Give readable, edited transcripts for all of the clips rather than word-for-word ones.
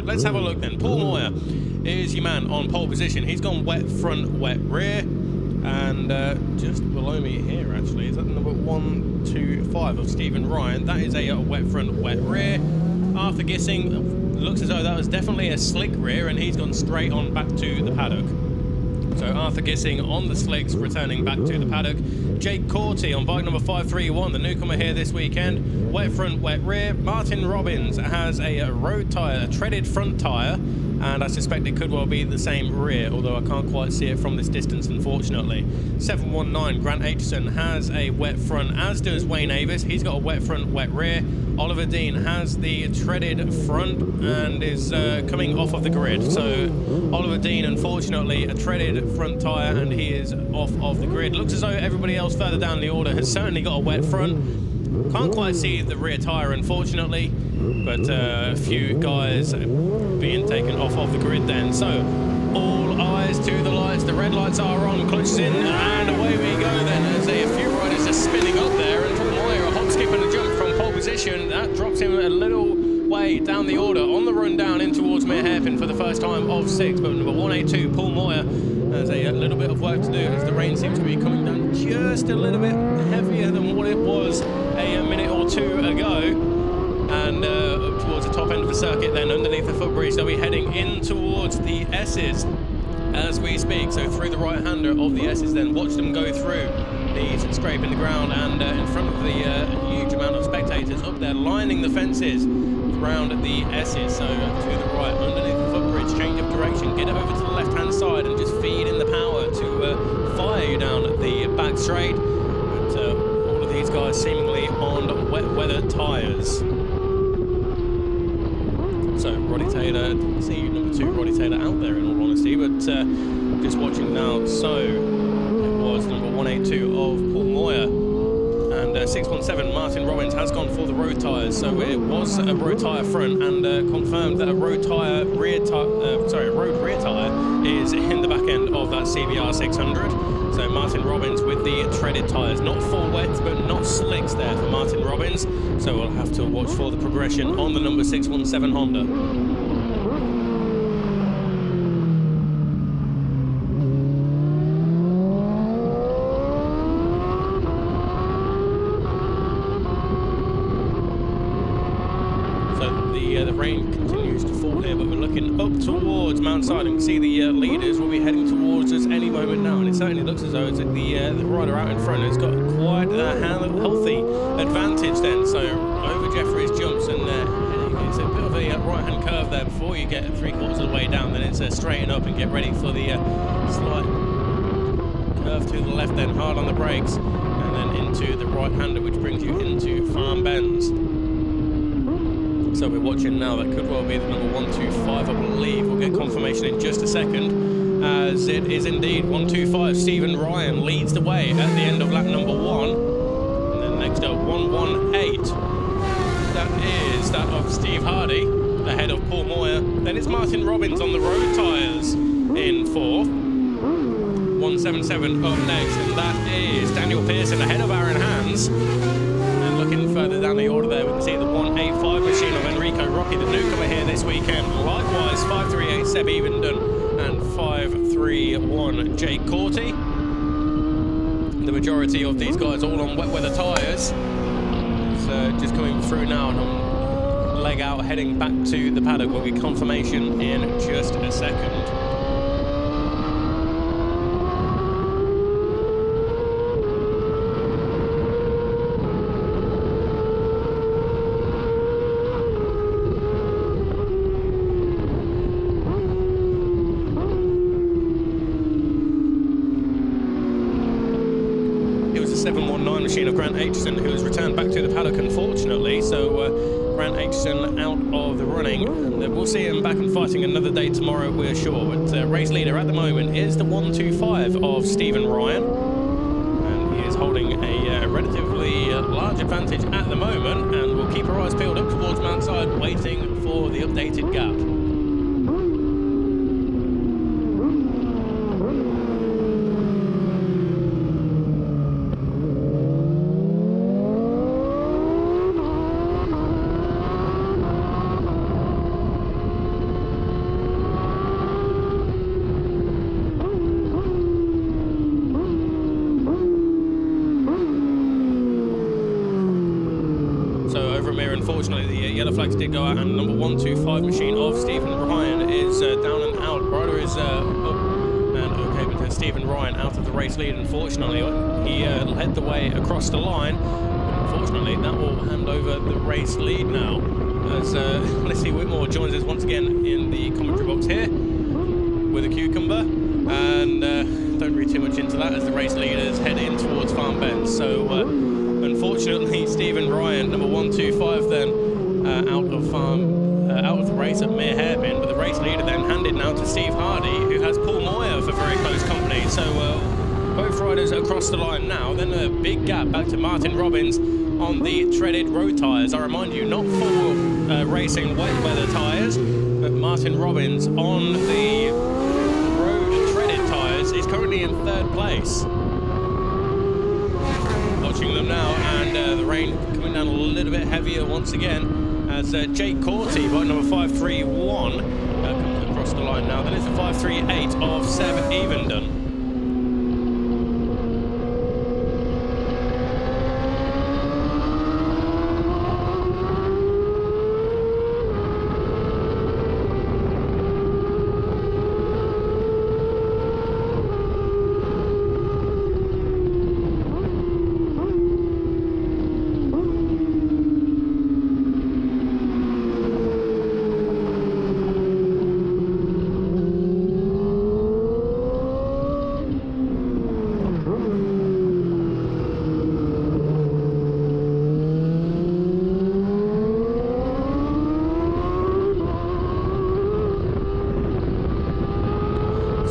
Right, let's have a look then. Paul Moyer is your man on pole position. He's gone wet front, wet rear. And just below me here, actually, is that number 125 of Stephen Ryan. That is a wet front, wet rear. Arthur Gissing looks as though that was definitely a slick rear, and he's gone straight on back to the paddock. So Arthur Gissing on the slicks, returning back to the paddock. Jake Corty on bike number 531, the newcomer here this weekend. Wet front, wet rear. Martin Robbins has a road tyre, a treaded front tyre, and I suspect it could well be the same rear, although I can't quite see it from this distance, unfortunately. 719, Grant Aitchison has a wet front, as does Wayne Avis. He's got a wet front, wet rear. Oliver Dean has the treaded front and is coming off of the grid. So Oliver Dean, unfortunately, a treaded front tyre, and he is off of the grid. Looks as though everybody else further down the order has certainly got a wet front. Can't quite see the rear tyre, unfortunately, but a few guys being taken off of the grid then. So all eyes to the lights. The red lights are on. Clutches in, and away we go then. There's a few riders just spinning up there, and Paul Moyer, a hop, skip and a jump from pole position. That drops him a little way down the order on the run down in towards Mere Hairpin for the first time of 6. But number 182, Paul Moyer, has a little bit of work to do as the rain seems to be coming down just a little bit heavier than what it was a minute or two ago. And up towards the top end of the circuit then, underneath the footbridge, they'll be heading in towards the S's as we speak. So through the right-hander of the S's then, watch them go through these, scraping the ground, and in front of the huge amount of spectators up there lining the fences around the S's. So to the right, underneath the footbridge, change of direction, get it over to the left-hand side and just feed in the power to fire you down the back straight. But all of these guys seemingly on wet weather tyres. So Roddy Taylor, didn't see number 2 Roddy Taylor out there in all honesty, but just watching now. So it was number 182 of Paul Moyer, and 617 Martin Robbins has gone for the road tyres. So it was a road tyre front, and confirmed that a road tyre rear road rear tyre is in the back end of that CBR 600. So Martin Robbins with the treaded tyres, not full wets but not slicks there for Martin Robbins. So we'll have to watch for the progression on the number 617 Honda. The rain continues to fall here, but we're looking up towards Mount Side and see the leaders will be heading towards us any moment now, and it certainly looks as though it's the rider out in front has got quite a healthy advantage then. So over Jeffrey's jumps, and it's a bit of a right-hand curve there before you get 3/4 of the way down. Then it's straighten up and get ready for the slight curve to the left, then hard on the brakes, and then into the right-hander, which brings you into Farm Bends. So we're watching now, that could well be the number 125, I believe. We'll get confirmation in just a second, as it is indeed 125. Stephen Ryan leads the way at the end of lap number 1. And then next up, 118. That is that of Steve Hardy, ahead of Paul Moyer. Then it's Martin Robbins on the road tyres in 4th. 177 up next, and that is Daniel Pearson ahead of Aaron Hans. Looking further down the order there, we can see the 185 machine of Enrico Rocchi, the newcomer here this weekend. Likewise, 538 Seb Evendon and 531 Jake Corty. The majority of these guys all on wet weather tyres. It's just coming through now, and on leg out, heading back to the paddock. We'll get confirmation in just a second. It was a 719 machine of Grant Aitchison, who has returned back to the paddock, unfortunately. So Grant Aitchison out of the running, and we'll see him back and fighting another day tomorrow, we're sure. But race leader at the moment is the 125 of Stephen Ryan, and he is holding a relatively large advantage at the moment, and we'll keep our eyes peeled up towards Mount Side, waiting for the updated gap. here. Unfortunately, the yellow flags did go out, and number 125 machine of Stephen Ryan is down and out. Ryder is up and okay, but Stephen Ryan out of the race lead. Unfortunately, he led the way across the line. Unfortunately, that will hand over the race lead now. As Leslie Whitmore joins us once again in the commentary box here with a cucumber, and don't read too much into that as the race leaders head in towards Farm Bends. So unfortunately, Stephen Ryan, number 125, then out of the race at mere hairpin, but the race leader then handed now to Steve Hardy, who has Paul Moyer for very close company. So both riders across the line now. Then a big gap back to Martin Robbins on the treaded road tyres. I remind you, not for racing wet weather tyres, but Martin Robbins on the road treaded tyres is currently in 3rd place. Watching them now, and the rain coming down a little bit heavier once again as Jake Corty, bike number 531, comes across the line now. Then it's the 538 of Seb Evendon.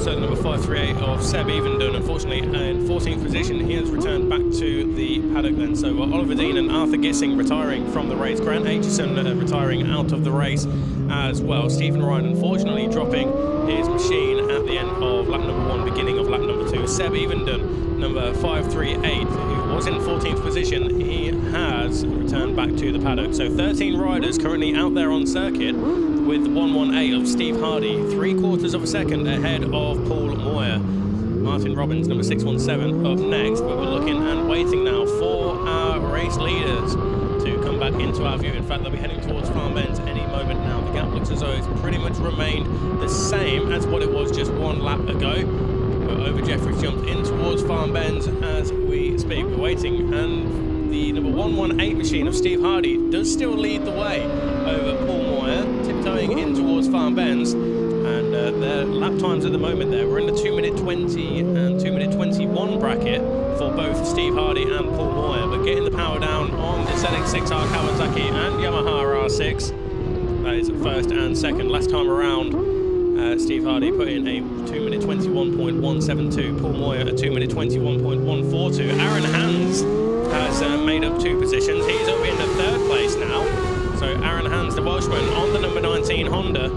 So number 538 of Seb Evendon, unfortunately in 14th position, he has returned back to the paddock then. So Oliver Dean and Arthur Gissing retiring from the race. Grant Aitchison retiring out of the race as well. Stephen Ryan unfortunately dropping his machine at the end of lap number 1, beginning of lap number 2. Seb Evendon, number 538, who was in 14th position, he has returned back to the paddock. So 13 riders currently out there on circuit, with 118 of Steve Hardy, 3/4 of a second ahead of Paul Moyer. Martin Robbins, number 617, up next, but we're looking and waiting now for our race leaders to come back into our view. In fact, they'll be heading towards Farm Bends any moment now. The gap looks as though it's pretty much remained the same as what it was just 1 lap ago. But over Jeffries jumped in towards Farm Bends as we speak. We're waiting, and the number 118 machine of Steve Hardy does still lead the way over Paul Moyer, tiptoeing in towards Farm Bends. And their lap times at the moment there, we're in the 2:20 and 2:21 bracket for both Steve Hardy and Paul Moyer, but getting the power down on the ZX6R Kawasaki and Yamaha R6. That is first and second. Last time around, Steve Hardy put in a 2:21.172, Paul Moyer a 2:21.142. Aaron Hans has made up 2 positions. He's up in the 3rd place now. So Aaron Hans, the Welshman, on the number 19 Honda,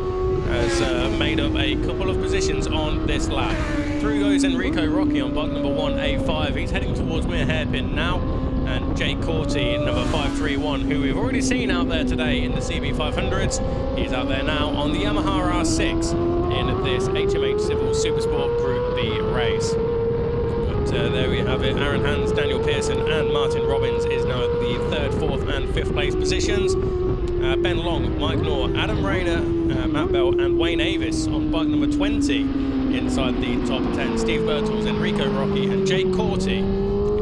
has made up a couple of positions on this lap. Through goes Enrico Rocky on bike number 185. He's heading towards mere hairpin now. And Jake Corty, number 531, who we've already seen out there today in the CB500s. He's out there now on the Yamaha R6 in this HMH Civil Supersport Group B race. But there we have it. Aaron Hans, Daniel Pearson and Martin Robbins is now at the 3rd, 4th and 5th place positions. Ben Long, Mike Knorr, Adam Rayner, Matt Bell and Wayne Avis on bike number 20 inside the top 10. Steve Birtles, Enrico Rocky and Jake Corty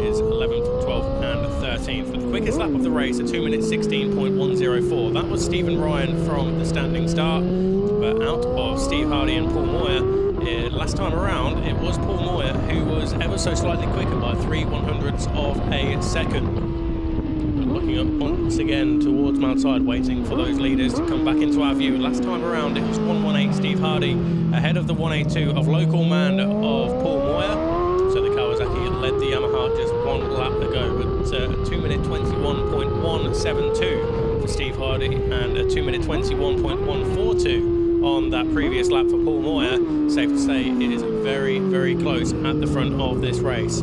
is 11th, 12th and 13th. For the quickest lap of the race, a 2:16.104. That was Stephen Ryan from the standing start, but out of Steve Hardy and Paul Moyer, last time around it was Paul Moyer who was ever so slightly quicker by 3/100ths of a second. Looking up once again towards Mount Side, waiting for those leaders to come back into our view. Last time around it was 118 Steve Hardy ahead of the 182 of local man of Paul Moyer. So the Kawasaki led the Yamaha just 1 lap ago, but 2:21.172 for Steve Hardy and a 2:21.142 on that previous lap for Paul Moyer. Safe to say it is very, very close at the front of this race.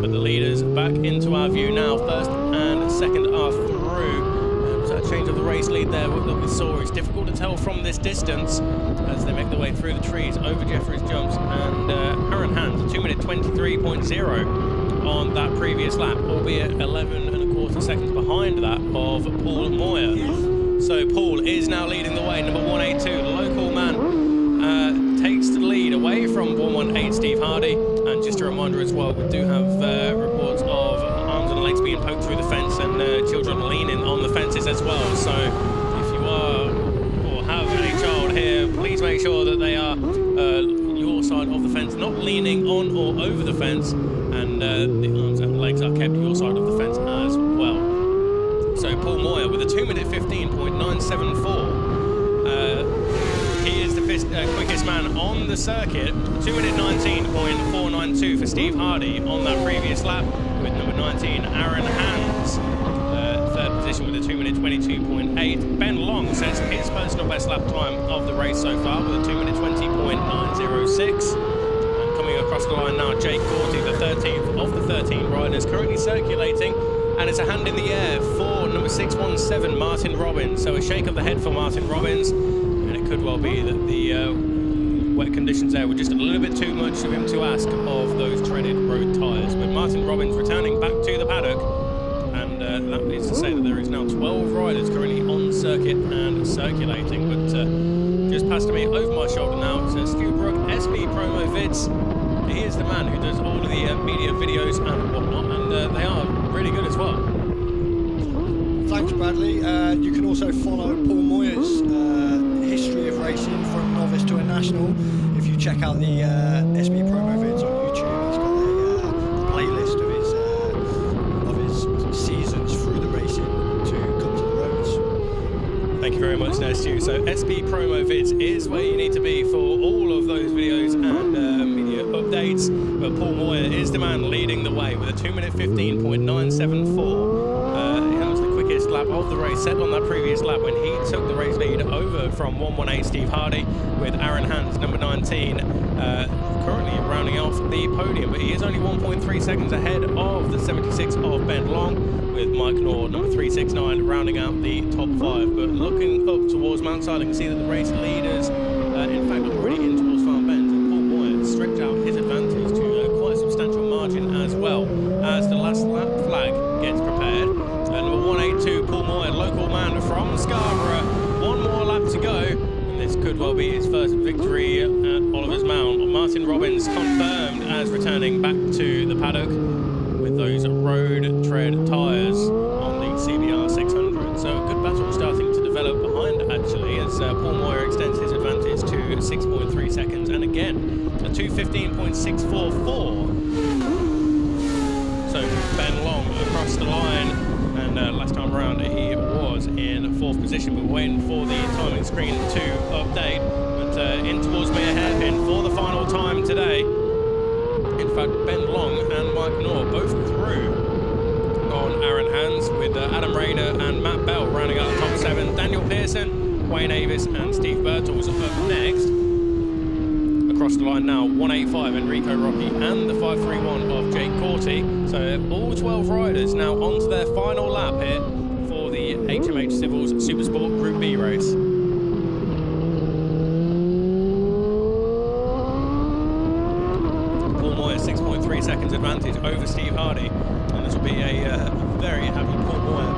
But the leaders back into our view now. First and second are through. So a change of the race lead there that we saw. It's difficult to tell from this distance as they make their way through the trees over Jeffries jumps, and Aaron Hans, 2:23.0 on that previous lap, albeit 11 1/4 1/4 seconds behind that of Paul Moyer. So Paul is now leading the way, number 182, the local man, takes the lead away from 118 Steve Hardy. And just a reminder as well, we do have reports of arms and legs being poked through the fence and children leaning on the fences as well. So if you are or have a child here, please make sure that they are your side of the fence, not leaning on or over the fence, and the arms and legs are kept your side of the fence as well. So Paul Moyer with a 2-minute 15.974. He is the quickest man on the circuit. 2-minute 19.492 for Steve Hardy on that previous lap, with number 19 Aaron Hands third position with a 2-minute 22.8. Ben Long sets his personal best lap time of the race so far with a 2-minute 20.906. And coming across the line now, Jake Corty, the 13th of the 13 riders, currently circulating, and it's a hand in the air for number 617 Martin Robbins. So a shake of the head for Martin Robbins, and it could well be that the wet conditions there were just a little bit too much of him to ask of those treaded road tyres. But Martin Robbins returning back to the paddock, and that is to say that there is now 12 riders currently on circuit and circulating. But just past me over my shoulder now, it's Stu Brook, SB Promo Vids. He is the man who does all of the media videos and whatnot, and they are really good as well. Thanks, Bradley. You can also follow Paul Moyer's history of racing from novice to a national. If you check out the SB Promo Vids on YouTube, he's got a playlist of his seasons through the racing to come to the roads. Thank you very much there, Stu. So SB Promo Vids is where you need to be for all of those videos and media updates. But Paul Moyer is the man leading the way with a 2-minute 15.974. That was the quickest lap of the race, set on that previous lap when he took the race lead over from 118 Steve Hardy, with Aaron Hands, number 19, currently rounding off the podium. But he is only 1.3 seconds ahead of the 76 of Ben Long, with Mike Nord, number 369, rounding out the top 5. But looking up towards Mount Side, you can see that the race leaders, in fact, are already in towards Farm Bend, and Paul Moyer stretched out his advantage to quite a substantial margin as well, as the last lap flag gets prepared. Number 182, Paul Moyer, local man from Scarborough. One more lap to go, and this could well be his first victory at Oliver's Mount. Martin Robbins confirmed as returning back to the paddock with those road tread tyres on the CBR 600. So a good battle starting to develop behind, actually, as Paul Moyer extends his advantage to 6.3 seconds, and again a 2:15.644. So Ben Long across the line, and last time around he was in 4th position. We're waiting for the timing screen to update, but in towards me a hairpin for the final time today. In fact, Ben Long and Mike Nord both through on Aaron Hands, with Adam Rayner and Matt Bell rounding out the top 7. Daniel Pearson, Wayne Avis and Steve Birtles up next. Across the line now, 185 Enrico Rocky and the 531 of Jake Corty. So all 12 riders now onto their final lap here for the HMH Civils Supersport Group B race. Paul Moyer 6.3 seconds advantage over Steve Hardy, and this will be a very happy Paul Moyer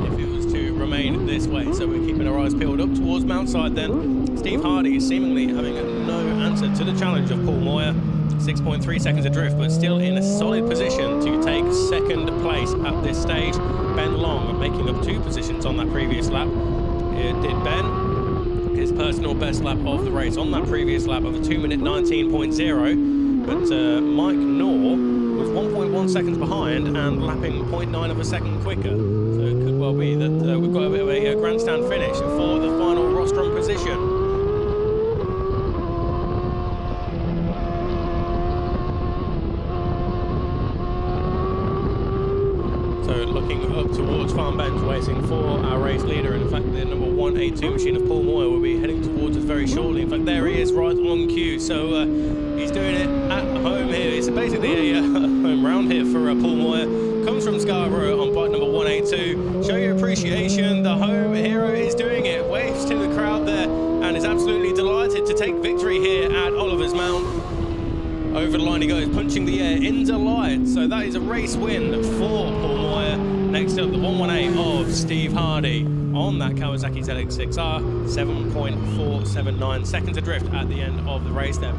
if it was to remain this way. So we're keeping our eyes peeled up towards Mount Side then. Steve Hardy is seemingly having no answer to the challenge of Paul Moyer. 6.3 seconds adrift, but still in a solid position to take second place at this stage. Ben Long making up 2 positions on that previous lap. It did Ben his personal best lap of the race on that previous lap of a 2-minute 19.0, but Mike Nor was 1.1 seconds behind and lapping 0.9 of a second quicker. So it could well be that we've got a bit of a grandstand finish for the final rostrum position. Looking up towards Farm Bend, waiting for our race leader. In fact, the number 182 machine of Paul Moyer will be heading towards us very shortly. In fact, there he is, right on cue. So he's doing it at home here. It's basically a home round here for Paul Moyer. Comes from Scarborough on bike number 182. Show your appreciation. The home hero is doing it. Waves to the crowd there and is absolutely delighted to take victory here at Oliver's Mount. Over the line he goes, punching the air in delight. So that is a race win for Paul Moyer. Next up the 118 of Steve Hardy on that Kawasaki ZX6R, 7.479 seconds adrift at the end of the race there.